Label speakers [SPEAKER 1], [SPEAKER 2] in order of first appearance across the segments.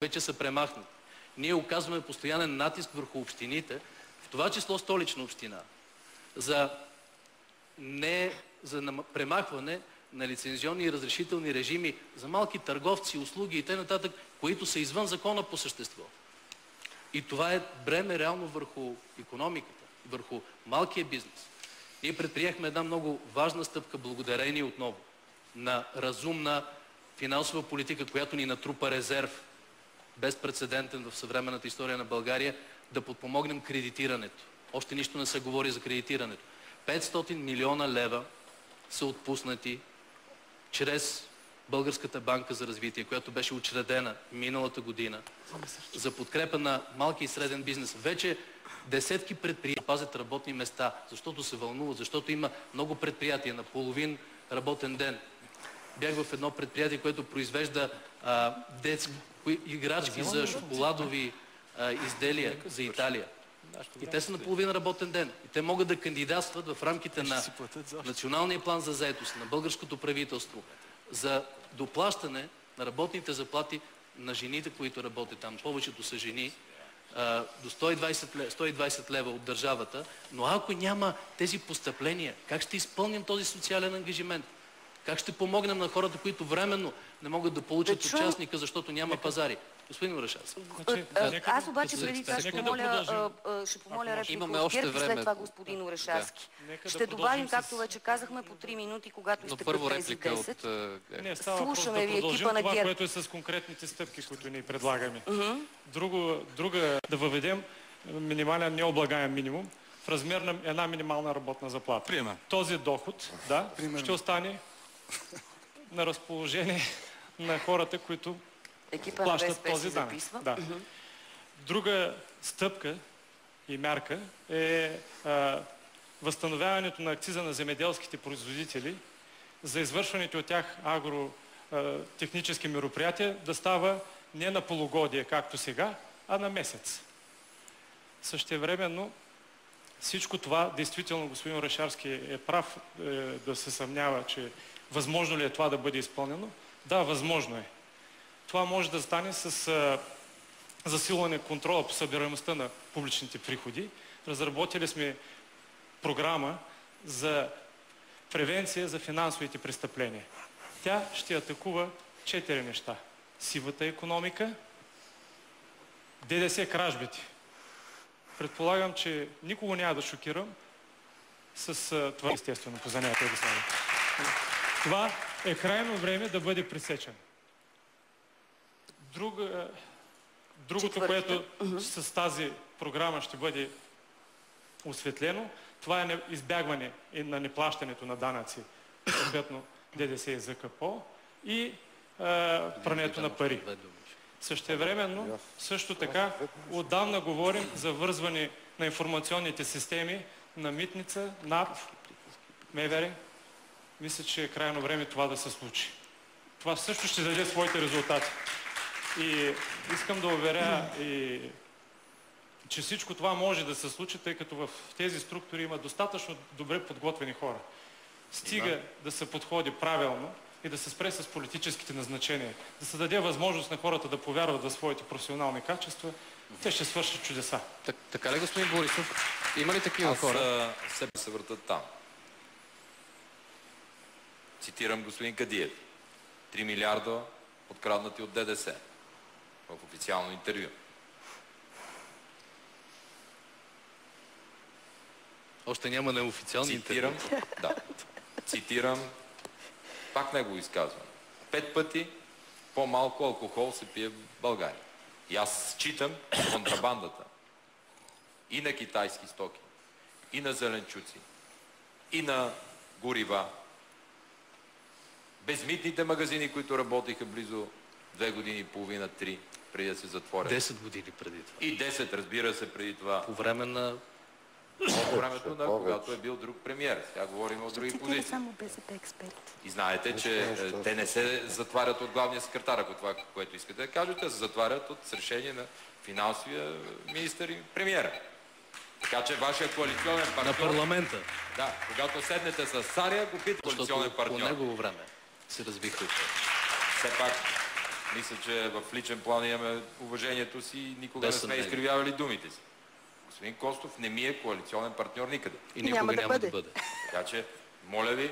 [SPEAKER 1] вече са премахнати. Ние оказваме постоянен натиск върху общините, в това число Столична община, за премахване на лицензионни и разрешителни режими за малки търговци, услуги и т.н., които са извън закона по същество. И това е бреме реално върху икономиката, върху малкия бизнес. Ние предприехме една много важна стъпка, благодарение отново на разумна финансова политика, която ни натрупа резерв, безпрецедентен в съвременната история на България, да подпомогнем кредитирането. Още нищо не се говори за кредитирането. 500 милиона лева са отпуснати чрез Българската банка за развитие, която беше учредена миналата година за подкрепа на малки и среден бизнес. Вече десетки предприятия пазят работни места, защото се вълнуват, защото има много предприятия на половин работен ден. Бях в едно предприятие, което произвежда детски играчки за шоколадови изделия за Италия. И те са на половин работен ден. И те могат да кандидатстват в рамките на Националния план за заетост, на българското правителство, за доплащане на работните заплати на жените, които работят там. Повечето са жени, до 120 лева от държавата. Но ако няма тези постъпления, как ще изпълним този социален ангажимент? Как ще помогнем на хората, които временно не могат да получат участника, защото няма пазари? Господин Орешарски.
[SPEAKER 2] Аз обаче преди това ще помоля реплика от ГЕРБ и след това господин Орешарски. Ще добавим, както вече казахме, по 3 минути, когато изтекат тези 10. Слушаме ви екипа на ГЕРБ.
[SPEAKER 3] Това, което е с конкретните стъпки, които ни предлагаме. Друга да въведем минимален необлагаем минимум в размер на една минимална работна заплата. Този доход ще остане на разположение на хората, които плащат този данък. Друга стъпка и мярка е възстановяването на акциза на земеделските производители за извършваните от тях агротехнически мероприятия да става не на полугодие, както сега, а на месец. Същевременно всичко това, действително господин Орешарски е прав да се съмнява, че възможно ли е това да бъде изпълнено? Да, възможно е. Това може да стане с засилване контрола по събираемостта на публичните приходи. Разработили сме програма за превенция за финансовите престъпления. Тя ще атакува 4 неща. Сивата икономика, ДДС кражбите. Предполагам, че никого няма да шокирам с това естествено по занятие да стане. Това е крайно време да бъде пресечено. Другото, което с тази програма ще бъде осветлено, това е избягване на неплащането на данъци, съответно ДДС и ЗКПО и прането на пари. Същевременно, също така, отдавна говорим за вързване на информационните системи на Митница, НАП, МВР. Мисля, че е крайно време това да се случи. Това също ще даде своите резултати. И искам да уверя, че всичко това може да се случи, тъй като в тези структури има достатъчно добре подготвени хора. Стига да се подходи правилно и да се спре с политическите назначения, да се даде възможност на хората да повярват в своите професионални качества, те ще свършат чудеса.
[SPEAKER 1] Така ли, господин Борисов? Има ли такива хора?
[SPEAKER 4] Все се въртат там. Цитирам господин Кадиев. 3 милиарда откраднати от ДДС в официално интервю.
[SPEAKER 1] Още няма неофициални интервю.
[SPEAKER 4] Цитирам пак негово изказване. 5 пъти по-малко алкохол се пие в България. И аз считам контрабандата и на китайски стоки, и на зеленчуци, и на горива. Безмитните магазини, които работиха близо 2 години и половина, 3, преди да се затворят.
[SPEAKER 1] 10 години преди това.
[SPEAKER 4] И 10, разбира се, преди това.
[SPEAKER 1] По време на...
[SPEAKER 4] По времето на когато е бил друг премиер. Сега говорим от други позиции. И знаете, че те не се затварят от главния секретар, ако това, което искате да кажете, се затварят с решение на финансовия министър и премиера. Така че вашия коалиционен партньор...
[SPEAKER 1] На парламента.
[SPEAKER 4] Да, когато седнете с царя, го пита коалиционен партньор.
[SPEAKER 1] По негово време се развихте.
[SPEAKER 4] Все пак Мисля, че в личен план имаме уважението си и никога не сме изкривявали думите си. Господин Костов не ми е коалиционен партньор никъде.
[SPEAKER 1] И никога няма да бъде.
[SPEAKER 4] Така че, моля ви,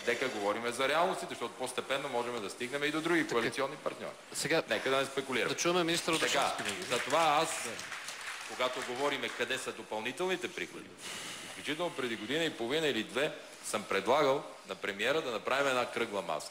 [SPEAKER 4] нека говорим за реалностите, защото постепенно можем да стигнем и до други коалиционни партньори.
[SPEAKER 5] Сега,
[SPEAKER 4] нека да не спекулираме.
[SPEAKER 5] Да чуваме министър Орешарски.
[SPEAKER 4] Затова аз, когато говорим къде са допълнителните приходи, включително преди година и половина или две, съм предлагал на премиера да направим една кръгла маса